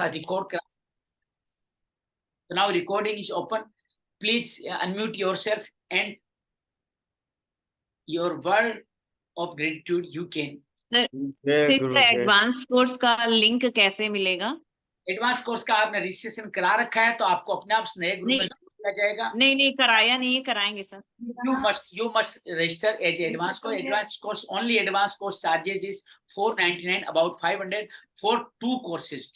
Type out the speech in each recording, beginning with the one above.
सा रिकॉर्ड करा। So now recording is open. Please unmute yourself and your word of gratitude you can. Sir इसका advance course का link कैसे मिलेगा? Advance course का आपने रजिस्ट्रेशन करा रखा है तो आपको अपने आप नए ग्रुप में जोड़ दिया जाएगा। नहीं कराया नहीं है, कराएंगे sir. You must register as advanced course. Advanced course only advanced course charges is 499, about 500 for 2 courses.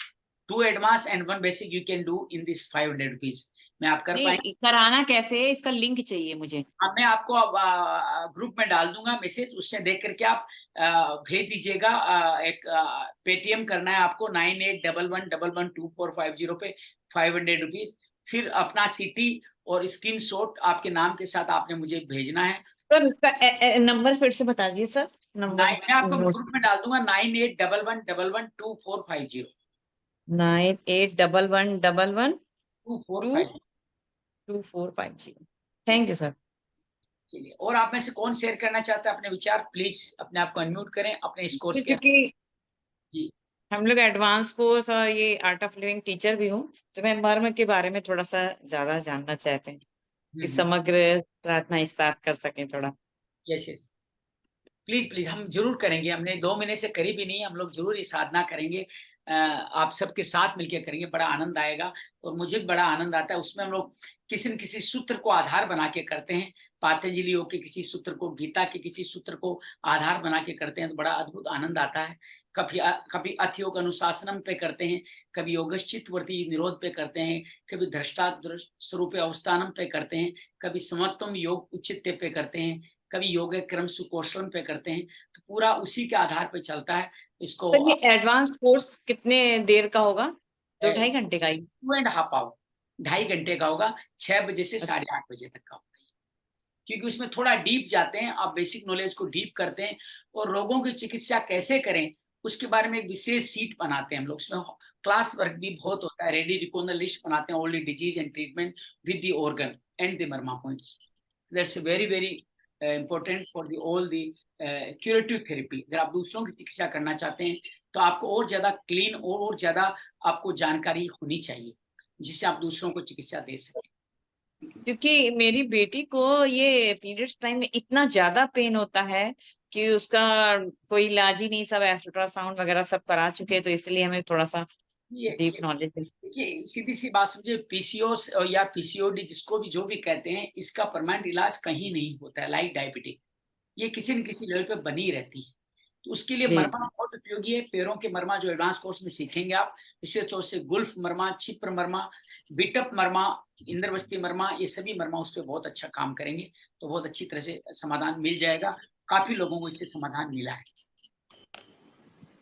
2 advanced and 1 basic you can do in this 500 rupees. मैं आप कर पाएंगे? कराना कैसे है, इसका लिंक चाहिए मुझे। मैं आपको ग्रुप में डाल दूंगा मैसेज, उससे देख करके आप भेज दीजिएगा। एक पेटीएम करना है आपको 9811112450 पे 500 रुपीज। फिर अपना सिटी और स्क्रीनशॉट आपके नाम के साथ आपने मुझे भेजना है। सर इसका नंबर फिर से बता दीजिए सर। नंबर मैं आपको ग्रुप में डाल दूंगा 9811112450 9811112450। Thank you sir. चलिए, और आप में से कौन शेयर करना चाहता है अपने विचार? प्लीज अपने आप को अनम्यूट करें अपने इस कोर्स के। क्योंकि हम लोग एडवांस कोर्स और ये आर्ट ऑफ लिविंग टीचर भी हूँ, तो मैं मर्म के बारे में थोड़ा सा ज्यादा जानना चाहते हैं कि समग्र प्रार्थना इस साथ कर सकें थोड़ा। यस प्लीज हम जरूर करेंगे। हमने 2 महीने से करी भी नहीं, हम लोग जरूर ये साधना करेंगे। आप सबके साथ मिलकर करेंगे, बड़ा आनंद आएगा और मुझे बड़ा आनंद आता है। उसमें हम लोग किसी न किसी सूत्र को आधार बना के करते हैं। पातंजलि योग के किसी सूत्र को, गीता के किसी सूत्र को आधार बना के करते हैं तो बड़ा अद्भुत आनंद आता है। कभी अथ योग अनुशासनम पे करते हैं, कभी योगश्चित्तवर्ती निरोध पे करते हैं, कभी दृष्टा स्वरूप अवस्थानम पे करते हैं, कभी समत्वम योग उचित्य पे करते हैं, कभी योग क्रम सुकौशलम पे करते हैं। तो पूरा उसी के आधार पे चलता है। इसको एडवांस कोर्स कितने देर का होगा? 2-2.5 घंटे का ही? 2.5 आवर, 2.5 घंटे का होगा। 6 बजे से 8:30 बजे तक का होगा, क्योंकि उसमें थोड़ा डीप जाते हैं। आप बेसिक नॉलेज को डीप करते हैं और रोगों की चिकित्सा कैसे करें उसके बारे में एक विशेष सीट बनाते हैं हम लोग। उसमें क्लास वर्क भी बहुत होता है। रेडी रिकॉर्डर लिस्ट बनाते हैं, only disease and treatment with the organ and the Marma points. That's very very important for the all the curative therapy. अगर आप दूसरों की चिकित्सा करना चाहते हैं तो आपको और ज्यादा क्लीन और ज्यादा आपको जानकारी होनी चाहिए जिससे आप दूसरों को चिकित्सा दे सकें। क्योंकि मेरी बेटी को ये पीरियड्स टाइम में इतना ज्यादा पेन होता है कि उसका कोई इलाज ही नहीं, सब अल्ट्रासाउंड वगैरह सब करा चुके, तो इसलिए हमें थोड़ा सा डीप नॉलेज है। देखिए, सीधी सी बात समझे, पीसीओएस या पीसीओडी जिसको भी जो भी कहते हैं, इसका परमानेंट इलाज कहीं नहीं होता है। लाइक डायबिटिक, ये किसी न किसी लेवल पे बनी रहती है। तो उसके लिए मरमा बहुत उपयोगी है। पैरों के मरमा जो एडवांस कोर्स में सीखेंगे आप, विशेष तौर से गुल्फ मरमा, छिप्र मरमा, बिटअप मरमा, इंद्रवस्ती मरमा, ये सभी मरमा उस पर बहुत अच्छा काम करेंगे तो बहुत अच्छी तरह से समाधान मिल जाएगा। काफी लोगों को इससे समाधान मिला है।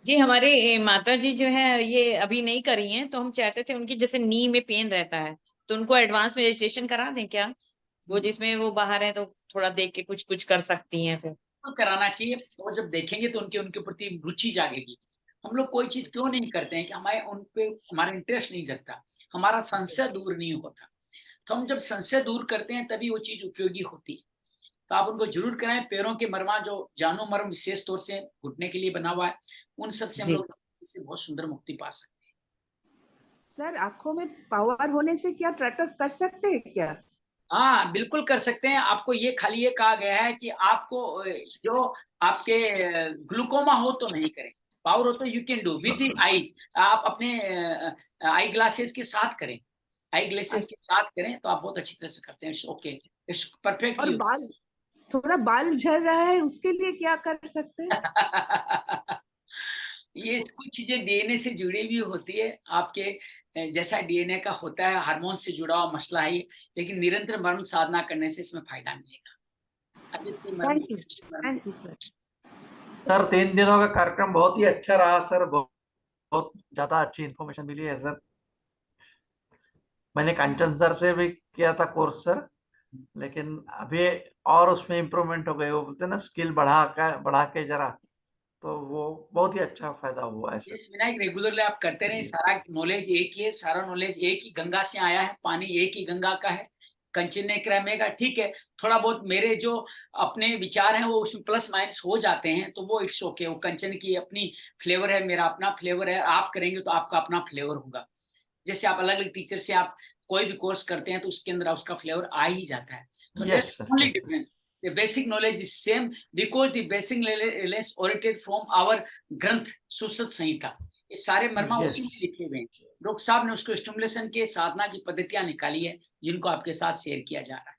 जी, हमारे माता जी जो है ये अभी नहीं करी हैं, तो हम चाहते थे उनकी जैसे नी में पेन रहता है तो उनको एडवांस में रजिस्ट्रेशन करा दें क्या? वो जिसमें वो बाहर है तो थोड़ा देख के कुछ कुछ कर सकती हैं। फिर कराना चाहिए और जब देखेंगे तो उनके प्रति रुचि जागेगी। हम लोग कोई चीज क्यों नहीं करते हैं कि हमारे उन पे हमारा इंटरेस्ट नहीं जगता, हमारा संशय दूर नहीं होता। तो हम जब संशय दूर करते हैं तभी वो चीज उपयोगी होती है। तो आप उनको जरूर कराएं। पैरों के मरमा जो जानो मर्म विशेष तौर से घुटने के लिए बना हुआ है, उन सब से हम लोग इससे बहुत सुंदर मुक्ति पा सकते हैं। सर, आंखों में पावर होने से क्या ट्रैकर कर सकते हैं क्या? हाँ, बिल्कुल कर सकते हैं। आपको ये खाली ये कहा गया है कि आपको जो आपके ग्लूकोमा हो तो नहीं करें, पावर हो तो you can do with the eyes. आप अपने आई ग्लासेस के साथ करें, आई ग्लासेस के साथ करें तो आप बहुत अच्छी तरह से करते हैं। Okay, it's perfect. और बाल, थोड़ा बाल झड़ रहा है, उसके लिए क्या कर सकते हैं? ये कुछ चीजें डीएनए से जुड़ी हुई होती है। आपके जैसा डीएनए का होता है, हार्मोन से जुड़ा हुआ मसला है, लेकिन निरंतर मर्म साधना करने से इसमें फायदा मिलेगा। Thank you sir. सर 3 दिनों का कार्यक्रम बहुत ही अच्छा रहा सर, बहुत ज्यादा अच्छी इन्फॉर्मेशन मिली है सर। मैंने कंचन सर से भी किया था कोर्स सर, लेकिन अभी और उसमें इम्प्रूवमेंट हो गई। वो बोलते ना स्किल बढ़ा के जरा, तो वो बहुत ही अच्छा फायदा हुआ है सर। विनायक, रेगुलरली आप करते रहे। सारा नॉलेज एक ही है, सारा नॉलेज एक ही गंगा से आया है, पानी एक ही गंगा का है, कंचन ने क्रमेगा। ठीक है, थोड़ा बहुत मेरे जो अपने विचार हैं वो उसमें प्लस माइनस हो जाते हैं तो वो इट्स ओके। वो कंचन की अपनी फ्लेवर है, मेरा अपना फ्लेवर है। आप करेंगे तो आपका अपना फ्लेवर होगा। जैसे आप अलग अलग टीचर से आप कोई भी कोर्स करते हैं तो उसके अंदर उसका फ्लेवर आ ही जाता है। तो Yes, that's sir. Only Yes, sir. Difference. The basic knowledge is same because the basic knowledge originated from our ग्रंथ सुश्रुत संहिता। ये सारे मर्मा Yes. उसी में लिखे हुए हैं। डॉक्टर साहब ने उसको स्टिमुलेशन के साधना की पद्धतियां निकाली है जिनको आपके साथ शेयर किया जा रहा है।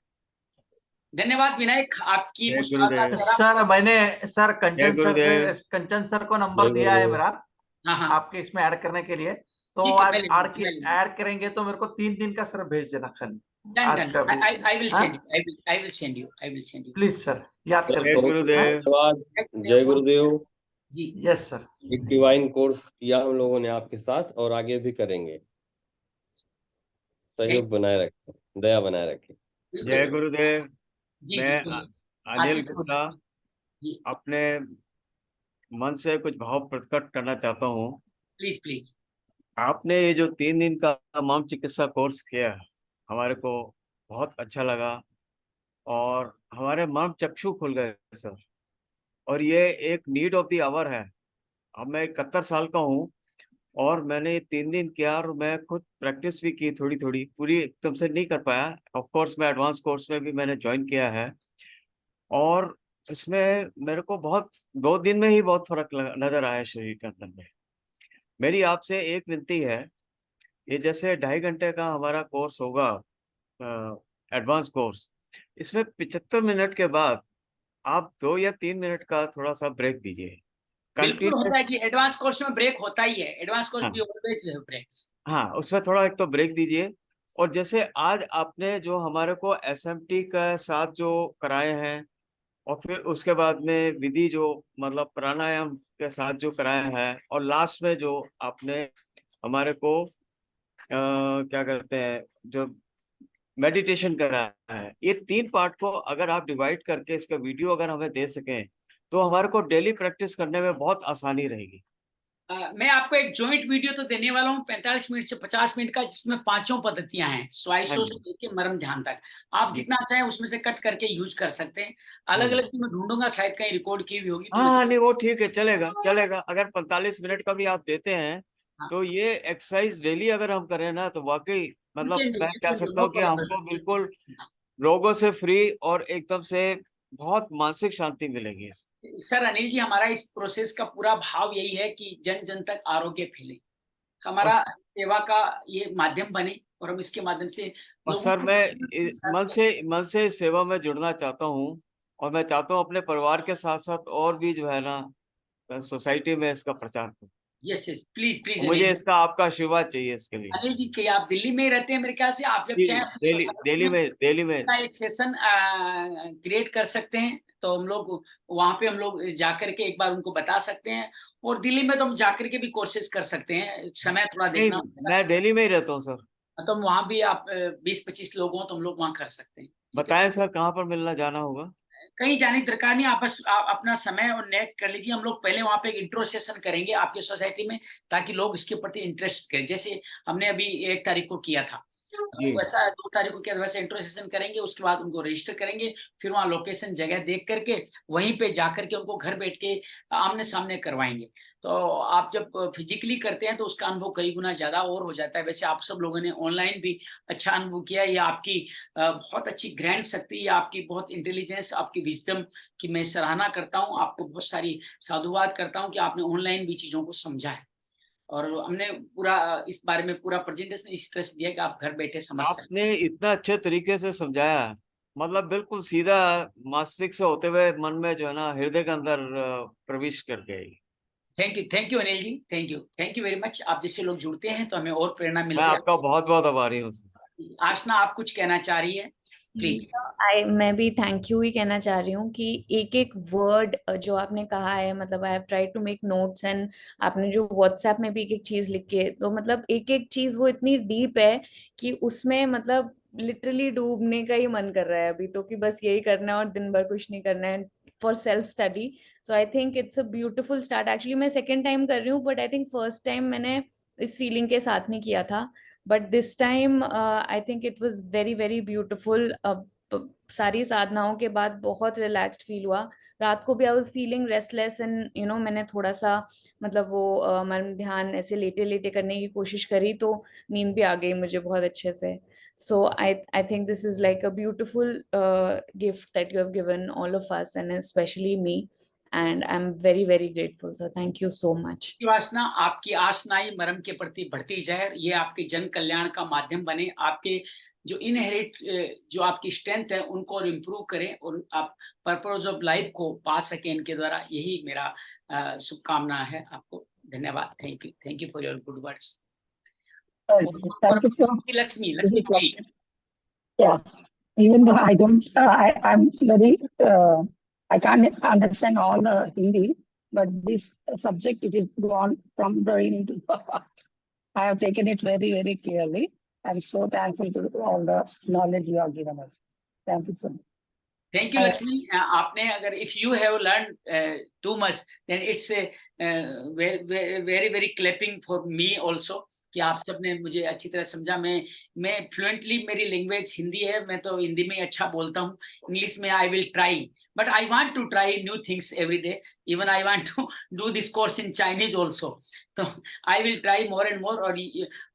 धन्यवाद विनायक, आपकी जय मुस्कुराहट गुरुदेव। जरा। सर मैंने सर जय गुरुदेव। कंचन सर को नंबर जय दिया है गुरुदेव। मेरा हाँ हाँ आपके इसमें ऐड करने के लिए। तो ठीक है, आज मैं ले लूंगा, मैं ले लूंगा। ऐड करेंगे तो मेरे को 3 दिन का सर भेज देना खाली। डन आज डन, का भी आई विल हाँ? Send you, I will send you, I will send you. Please sir याद जय करके गुरुदेव। धन्यवाद। जय गुरुदेव। जी यस सर। एक डिवाइन कोर्स किया हम लोगों ने आपके साथ और आगे भी करेंगे। सहयोग बनाए रखें, दया बनाए रखें। जय गुरुदेव। जी मैं जी अनिल आशीष गुप्ता जी अपने मन से कुछ भाव प्रकट करना चाहता हूँ। Please please. आपने ये जो 3 दिन का मर्म चिकित्सा कोर्स किया हमारे को बहुत अच्छा लगा और हमारे मर्म चक्षु खुल गए सर। और ये एक नीड ऑफ द आवर है। अब मैं 71 साल का हूँ और मैंने ये 3 दिन किया और मैं खुद प्रैक्टिस भी की थोड़ी थोड़ी, पूरी एकदम से नहीं कर पाया। ऑफ कोर्स मैं एडवांस कोर्स में भी मैंने ज्वाइन किया है और इसमें मेरे को बहुत 2 दिन में ही बहुत फर्क नजर आया शरीर के अंदर में। मेरी आपसे एक विनती है, ये जैसे 2.5 घंटे का हमारा कोर्स होगा एडवांस कोर्स, इसमें 75 मिनट के बाद आप 2 या 3 मिनट का थोड़ा सा ब्रेक दीजिए। बिल्कुल होता है कंटिन्यूस जी, एडवांस कोर्स में ब्रेक होता ही है। एडवांस कोर्स हाँ भी ऑलवेज है ब्रेक्स। हाँ, उसमें थोड़ा एक तो ब्रेक दीजिए। और जैसे आज आपने जो हमारे को एसएमटी के साथ जो कराए हैं और फिर उसके बाद में विधि जो मतलब प्राणायाम के साथ जो कराया है और लास्ट में जो आपने हमारे को क्या कहते हैं जो मेडिटेशन कराया है, ये 3 पार्ट को अगर आप डिवाइड करके इसका वीडियो अगर हमें दे सकें तो हमारे को डेली प्रैक्टिस करने में बहुत आसानी रहेगी। मैं आपको एक जॉइंट वीडियो तो देने वाला हूँ 45 मिनट से 50 मिनट का, जिसमें 5 पद्धतियां हैं, हाँ स्वाइसो से जी लेके मर्म ध्यान तक। आप जी जितना चाहें उसमें से कट करके यूज कर सकते हैं। हाँ अलग जी। अलग मैं ढूंढूंगा, शायद कहीं रिकॉर्ड की हुई होगी तो हाँ मैं हाँ, नहीं वो ठीक है, चलेगा चलेगा। अगर 45 मिनट का भी आप देते हैं हाँ तो ये एक्सरसाइज डेली अगर हम करें ना तो वाकई मतलब मैं कह सकता नो हूँ कि हमको प्रॉब्लम। बिल्कुल रोगों से फ्री और एकदम से बहुत मानसिक शांति मिलेगी इससे। सर अनिल जी, हमारा इस प्रोसेस का पूरा भाव यही है कि जन जन तक आरोग्य फैले, हमारा और, सेवा का ये माध्यम बने और हम इसके माध्यम से और लोगों सर को मैं मन से इस सेवा में जुड़ना चाहता हूँ और मैं चाहता हूँ अपने परिवार के साथ साथ और भी जो है ना सोसाइटी में इसका प्रचार करूँ। यस यस, प्लीज प्लीज और अनिल मुझे जी। इसका आपका आशीर्वाद चाहिए इसके लिए। अनिल जी के आप दिल्ली में ही रहते हैं मेरे ख्याल से, आप जब जी चाहें दिल्ली सोसाइटी में दिल्ली में का एक सेशन क्रिएट कर सकते हैं, तो हम लोग वहां पे हम लोग जाकर के एक बार उनको बता सकते हैं। और दिल्ली में तो हम जाकर के भी कोर्सेज कर सकते हैं, समय थोड़ा नहीं, देखना होगा। मैं दिल्ली में ही रहता हूँ सर। तो हम वहां भी आप 20-25 लोग हों तो हम लोग वहां कर सकते हैं। ठीक है, बताएं सर कहाँ पर मिलना जाना होगा। कहीं जाने की दरकार नहीं, आप बस अपना समय और नेट कर लीजिए। हम लोग पहले वहां पे एक इंट्रो सेशन करेंगे आपके सोसाइटी में, ताकि लोग इसके प्रति इंटरेस्ट करें। जैसे हमने अभी 1 तारीख को किया था, जी वैसा 2 तारीख को किया था, वैसे इंट्रो सेशन करेंगे। उसके बाद उनको रजिस्टर करेंगे, फिर वहाँ लोकेशन जगह देख करके वहीं पे जाकर के उनको घर बैठ के आमने सामने करवाएंगे। तो आप जब फिजिकली करते हैं तो उसका अनुभव कई गुना ज्यादा और हो जाता है। वैसे आप सब लोगों ने ऑनलाइन भी अच्छा अनुभव किया। ये आपकी बहुत अच्छी ग्रैंड शक्ति, आपकी बहुत इंटेलिजेंस, आपकी विजडम की मैं सराहना करता हूँ। आपको बहुत सारी साधुवाद करता हूँ कि आपने ऑनलाइन भी चीजों को समझा है। और हमने पूरा इस बारे में पूरा प्रेजेंटेशन इस तरह से दिया कि आप घर बैठे समझ सकते आपने इतना अच्छे तरीके से समझाया, मतलब बिल्कुल सीधा मस्तिष्क से होते हुए मन में जो है ना हृदय के अंदर प्रवेश कर गई। हैं। Thank you Anil ji, thank you very much. आप जैसे लोग जुड़ते हैं तो हमें और प्रेरणा मैं मिलती है। आपका बहुत बहुत आभारी हूँ। आशना, आप कुछ कहना चाह रही है, प्लीज। मैं भी थैंक यू ही कहना चाह रही हूँ कि एक एक वर्ड जो आपने कहा है, मतलब I have tried to make notes, and आपने जो व्हाट्सएप में भी एक एक चीज लिख के, तो मतलब एक एक चीज वो इतनी डीप है कि उसमें मतलब लिटरली डूबने का ही मन कर रहा है अभी तो, कि बस यही करना है और दिन भर कुछ नहीं करना है for self study. So I think it's a beautiful start. Actually मैं सेकेंड टाइम कर रही हूँ, but I think first time मैंने इस फीलिंग के साथ नहीं किया था, but this time I think it was very very beautiful. सारी साधनाओं के बाद बहुत रिलैक्स्ड फील हुआ। रात को भी I was feeling restless and मैंने थोड़ा सा मतलब वो मन ध्यान ऐसे लेटे लेटे करने की कोशिश करी, तो नींद भी आ गई मुझे बहुत अच्छे से। So I think this is like a beautiful gift that you have given all of us and specially me, and I am very very grateful sir, thank you so much. वासना आपकी आसनाई मरम के प्रति बढ़ती जाए, ये आपके जन कल्याण का माध्यम बने, आपके जो इनहेरिट जो आपकी स्ट्रेंथ है उनको इम्प्रूव करें और आप पर्पज ऑफ लाइफ को पा सकें इनके द्वारा, यही मेरा शुभकामना है आपको। धन्यवाद, thank you for your good words. Thank you so much. Lakshmi This is please. Lakshmi. Yeah, even though I don't, I'm very, I can't understand all the Hindi, but this subject, it is gone from brain into the heart. I have taken it very, very clearly. I'm so thankful to all the knowledge you have given us. Thank you so much. Thank you Lakshmi. आपने अगर if you have learn too much then it's very very clapping for me also, कि आप सब ने मुझे अच्छी तरह समझा। मैं फ्लुएंटली, मेरी लैंग्वेज हिंदी है, मैं तो हिंदी में अच्छा बोलता हूँ। इंग्लिश में I will try, but I want to try new things every day. Even I want to do this course in Chinese also, तो I will try more and more. और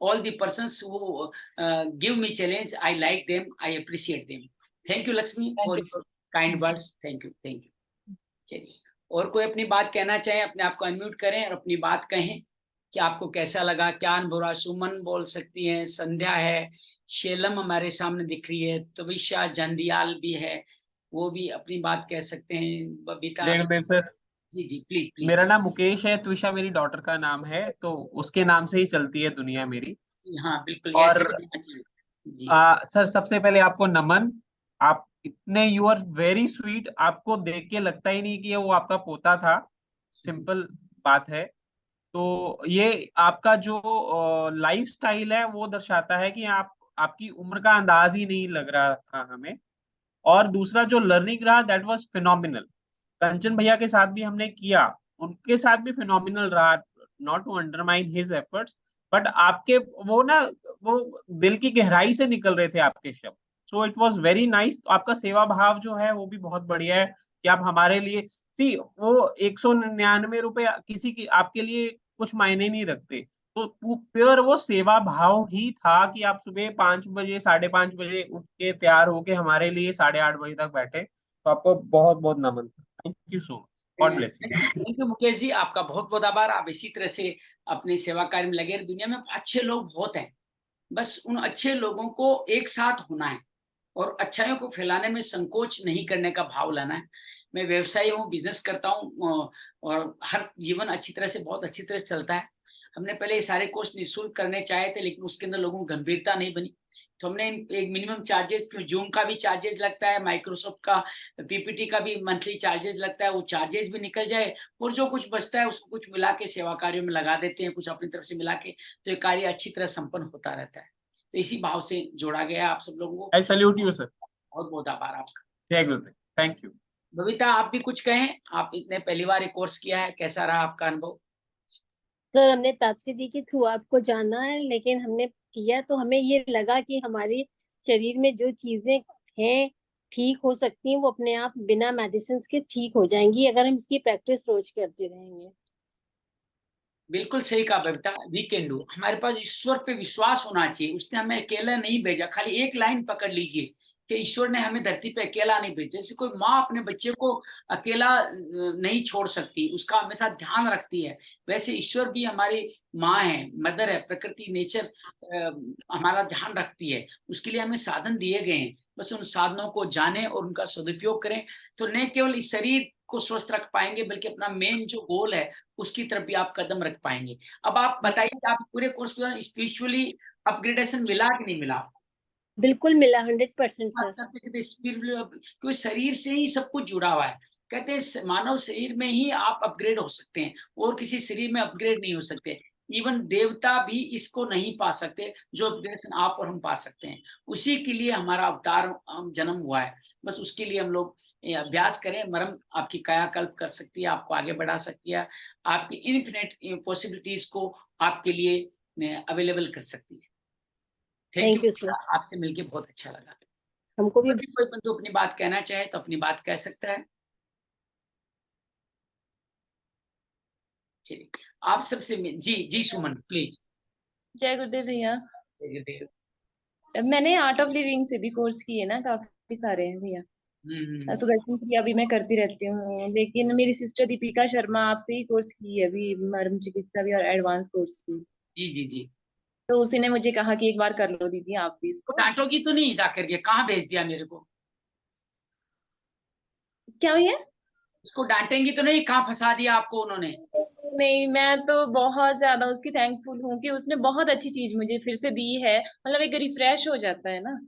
all the persons who give me challenge, I like them, I appreciate them. Thank you Lakshmi for your kind words. Thank you. चलिए, और कोई अपनी बात कहना चाहे, अपने आप को अनम्यूट करें और अपनी बात कहें कि आपको कैसा लगा, क्या अनुभव रहा। सुमन बोल सकती हैं, संध्या है, शेलम हमारे सामने दिख रही है, तविशा जंदियाल भी है, वो भी अपनी बात कह सकते हैं। Babita sir, ji please. मेरा नाम मुकेश है, त्विषा मेरी डॉटर का नाम है, तो उसके नाम से ही चलती है दुनिया मेरी। हाँ बिल्कुल, और ऐसा ही होना चाहिए। जी सर, सबसे पहले आपको नमन। आप इतने, यू आर वेरी स्वीट। आपको देख के लगता ही नहीं कि वो आपका पोता था। सिंपल बात है। तो ये आपका जो लाइफ स्टाइल है वो दर्शाता है कि आपकी उम्र का अंदाज ही नहीं लग रहा था हमें। और दूसरा जो लर्निंग रहा, दैट वाज फिनोमिनल। कंचन भैया के साथ भी हमने किया, उनके साथ भी फिनोमिनल रहा। Not to undermine his efforts, but आपके वो ना, वो दिल की गहराई से निकल रहे थे आपके शब्द। So it was very nice. आपका सेवा भाव जो है वो भी बहुत बढ़िया है कि आप हमारे लिए, सी वो 199 रुपए किसी की आपके लिए कुछ मायने नहीं रखते। तो प्योर वो सेवा भाव ही था कि आप सुबह 5 बजे 5:30 बजे उठ के तैयार होके हमारे लिए 8:30 बजे तक बैठे। तो आपको बहुत बहुत नमन। Thank you so much. God bless you. Thank you Mukesh ji, आपका बहुत बहुत आभार। आप इसी तरह से अपने सेवा कार्य में लगे। दुनिया में अच्छे लोग बहुत हैं, बस उन अच्छे लोगों को एक साथ होना है और अच्छाइयों को फैलाने में संकोच नहीं करने का भाव लाना है। मैं व्यवसायी हूँ, बिजनेस करता हूँ, और हर जीवन अच्छी तरह से, बहुत अच्छी तरह चलता है। हमने पहले ये सारे कोर्स निःशुल्क करने चाहे थे, लेकिन उसके अंदर लोगों को गंभीरता नहीं बनी, तो हमने एक मिनिमम चार्जेस, जूम का भी चार्जेस लगता है, माइक्रोसॉफ्ट का पीपीटी का भी मंथली चार्जेस लगता है, वो चार्जेस भी निकल जाए और जो कुछ बचता है उसको कुछ मिला के सेवा कार्यों में लगा देते हैं, कुछ अपनी तरफ से मिला के, तो ये कार्य अच्छी तरह संपन्न होता रहता है। तो इसी भाव से जोड़ा गया आप सब लोगों को। आई सैल्यूट यू सर। बहुत बहुत आभार आपका। Thank you. बबीता, आप भी कुछ कहें, आप इतने पहली बार एक कोर्स किया है, कैसा रहा आपका अनुभव? सर, हमने तापसी दी के थ्रू आपको जाना है, लेकिन हमने किया तो हमें ये लगा कि हमारे शरीर में जो चीजें हैं ठीक हो सकती हैं, वो अपने आप बिना मेडिसिन के ठीक हो जाएंगी अगर हम इसकी प्रैक्टिस रोज करते रहेंगे। बिल्कुल सही कहा बबीता, वी कैन डू। हमारे पास ईश्वर पे विश्वास होना चाहिए, उसने हमें अकेला नहीं भेजा। खाली एक लाइन पकड़ लीजिए कि ईश्वर ने हमें धरती पे अकेला नहीं भेजा। जैसे कोई माँ अपने बच्चे को अकेला नहीं छोड़ सकती, उसका हमेशा ध्यान रखती है, वैसे ईश्वर भी हमारी माँ है, मदर है। प्रकृति, नेचर हमारा ध्यान रखती है, उसके लिए हमें साधन दिए गए हैं। बस उन साधनों को जाने और उनका सदुपयोग करें, तो न केवल इस शरीर को स्वस्थ रख पाएंगे, बल्कि अपना मेन जो गोल है उसकी तरफ भी आप कदम रख पाएंगे। अब आप बताइए, आप पूरे कोर्स में स्पिरिचुअली अपग्रेडेशन मिला कि नहीं मिला? बिल्कुल मिला, 100% सर। क्योंकि शरीर से ही सब कुछ जुड़ा हुआ है। कहते हैं मानव शरीर में ही आप अपग्रेड हो सकते हैं, और किसी शरीर में अपग्रेड नहीं हो सकते। इवन देवता भी इसको नहीं पा सकते जो अपग्रेडेशन आप और हम पा सकते हैं। उसी के लिए हमारा अवतार जन्म हुआ है। बस उसके लिए हम लोग अभ्यास करें। मरम आपकी कायाकल्प कर सकती है, आपको आगे बढ़ा सकती है, आपकी इनफिनिट पॉसिबिलिटीज को आपके लिए अवेलेबल कर सकती है। थैंक यू सर, आपसे मिलके बहुत अच्छा लगा। हमको भी। कोई बंधु अपनी बात कहना चाहे तो अपनी बात कह सकता है। चलिए, आप सबसे जी सुमन प्लीज। जय गुरुदेव भैया। जय गुरुदेव। मैंने आर्ट ऑफ लिविंग से भी कोर्स किए ना, काफी सारे हैं भैया। सुदर्शन क्रिया भी मैं करती रहती हूँ, लेकिन मेरी सिस्टर दीपिका शर्मा आपसे ही कोर्स की है अभी, मर्म चिकित्सा भी और एडवांस कोर्स भी। जी जी जी। तो उसी ने मुझे कहा कि एक बार कर लो दीदी आप भी इसको। डांटोगी तो नहीं जाकर के? कहाँ भेज दिया मेरे को? क्या भैया? उसको डांटेंगी तो नहीं? कहाँ फंसा दिया आपको उन्होंने? नहीं, मैं तो बहुत ज्यादा उसकी थैंकफुल हूँ कि उसने बहुत अच्छी चीज मुझे फिर से दी है। मतलब एक रिफ्रेश हो जाता है ना,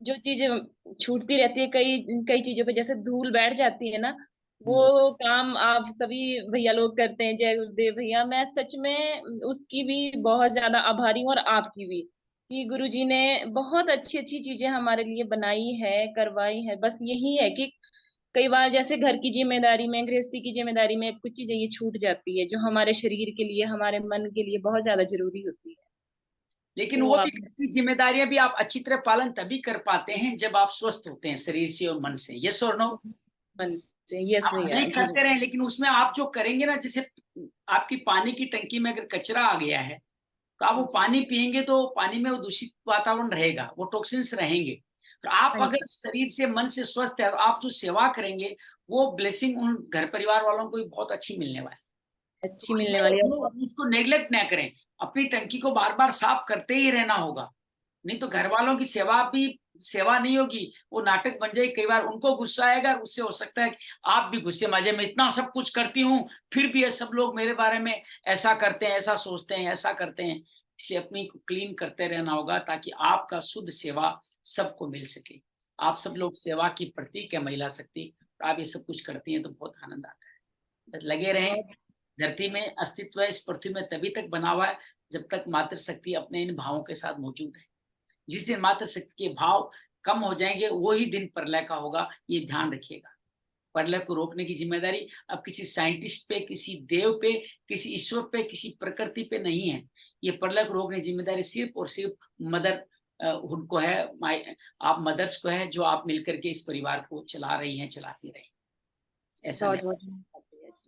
जो चीजें छूटती रहती है, कई कई चीजों पे जैसे धूल बैठ जाती है ना, वो काम आप सभी भैया लोग करते हैं। जय गुरुदेव भैया, मैं सच में उसकी भी बहुत ज्यादा आभारी हूँ, और आपकी भी, कि गुरुजी ने बहुत अच्छी अच्छी चीजें हमारे लिए बनाई है, करवाई है। बस यही है कि कई बार जैसे घर की जिम्मेदारी में, गृहस्थी की जिम्मेदारी में कुछ चीजें ये छूट जाती है, जो हमारे शरीर के लिए, हमारे मन के लिए बहुत ज्यादा जरूरी होती है। लेकिन तो वो भी आप घर की जिम्मेदारियां भी आप अच्छी तरह पालन तभी कर पाते हैं जब आप स्वस्थ होते हैं शरीर से और मन से। यस और नो? मन से, यस आप भैया नहीं जी। करते रहे, लेकिन उसमें आप जो करेंगे ना, जैसे आपकी पानी की टंकी में अगर कचरा आ गया है तो आप वो पानी पिएंगे तो पानी में वो दूषित वातावरण रहेगा, वो टॉक्सिन्स रहेंगे। तो आप हाँ अगर जी। शरीर से मन से स्वस्थ है, आप जो सेवा करेंगे वो ब्लेसिंग उन घर परिवार वालों को भी बहुत अच्छी मिलने वाली है। अच्छी मिलने वाली है। तो इसको नेग्लेक्ट ना करें, अपनी टंकी को बार बार साफ करते ही रहना होगा, नहीं तो घर वालों की सेवा भी सेवा नहीं होगी, वो नाटक बन जाएगी। कई बार उनको गुस्सा आएगा, उससे हो सकता है कि आप भी गुस्से मजे में इतना सब कुछ करती हूँ फिर भी ये सब लोग मेरे बारे में ऐसा करते हैं, ऐसा सोचते हैं, ऐसा करते हैं। इसलिए अपनी को क्लीन करते रहना होगा ताकि आपका शुद्ध सेवा सबको मिल सके। आप सब लोग सेवा की प्रतीक है महिला शक्ति, आप ये सब कुछ करती हैं तो बहुत आनंद आता है। बस लगे रहें। धरती में अस्तित्व इस पृथ्वी में तभी तक बना हुआ है जब तक मातृ शक्ति अपने इन भावों के साथ मौजूद है। जिस दिन मातृ शक्ति के भाव कम हो जाएंगे वही दिन प्रलय का होगा, ये ध्यान रखिएगा। प्रलय को रोकने की जिम्मेदारी अब किसी साइंटिस्ट पे, किसी देव पे, किसी ईश्वर पे, किसी प्रकृति पे नहीं है। ये प्रलय को रोकने की जिम्मेदारी सिर्फ और सिर्फ मदर हुड को है, आप मदर्स को है, जो आप मिलकर के इस परिवार को चला रही हैं, चलाती रही। ऐसा बहुत नहीं।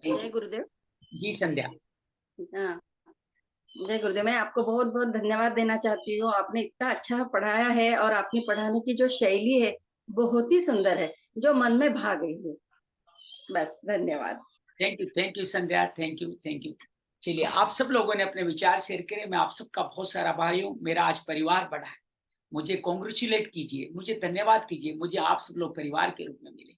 बहुत जय गुरुदेव। जी संध्या। हाँ, जय गुरुदेव। मैं आपको बहुत बहुत धन्यवाद देना चाहती हूँ। आपने इतना अच्छा पढ़ाया है और आपकी पढ़ाने की जो शैली है बहुत ही सुंदर है, जो मन में भा गई है। बस धन्यवाद। Thank you Sandhya, thank you. चलिए, आप सब लोगों ने अपने विचार शेयर करे, मैं आप सबका बहुत सारा आभारी हूँ। मेरा आज परिवार बढ़ा है, मुझे कॉन्ग्रेचुलेट कीजिए, मुझे धन्यवाद कीजिए। मुझे आप सब लोग परिवार के रूप में मिले,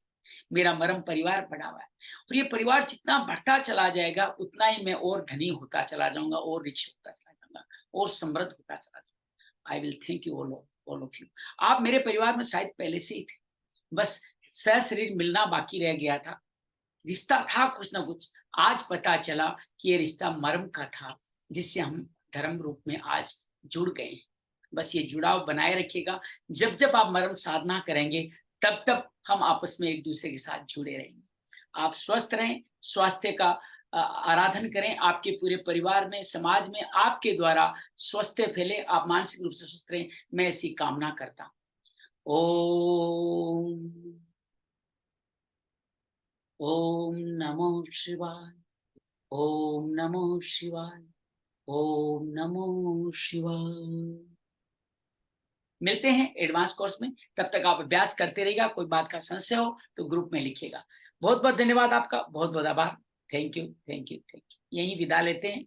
मेरा मरम परिवार बढ़ा हुआ है, और ये परिवार जितना बढ़ता चला जाएगा उतना ही मैं और धनी होता चला जाऊंगा, और रिच होता चला जाऊंगा, और समृद्ध होता चला जाऊंगा। I will thank you all of you. आप मेरे परिवार में शायद पहले से ही थे, बस सह शरीर मिलना बाकी रह गया था। रिश्ता था कुछ ना कुछ, आज पता चला कि ये रिश्ता मर्म का था, जिससे हम धर्म रूप में आज जुड़ गए हैं। बस ये जुड़ाव बनाए रखिएगा। जब जब आप मर्म साधना करेंगे तब तब हम आपस में एक दूसरे के साथ जुड़े रहेंगे। आप स्वस्थ रहें, स्वास्थ्य का आराधन करें, आपके पूरे परिवार में, समाज में आपके द्वारा स्वास्थ्य फैले, आप मानसिक रूप से स्वस्थ रहें, मैं ऐसी कामना करता हूँ। ओम नमो शिवाय, ओम नमो शिवाय, ओम नमो शिवाय। मिलते हैं एडवांस कोर्स में, तब तक आप अभ्यास करते रहिएगा। कोई बात का संशय हो तो ग्रुप में लिखिएगा। बहुत बहुत धन्यवाद आपका, बहुत बहुत आभार। Thank you. यहीं विदा लेते हैं।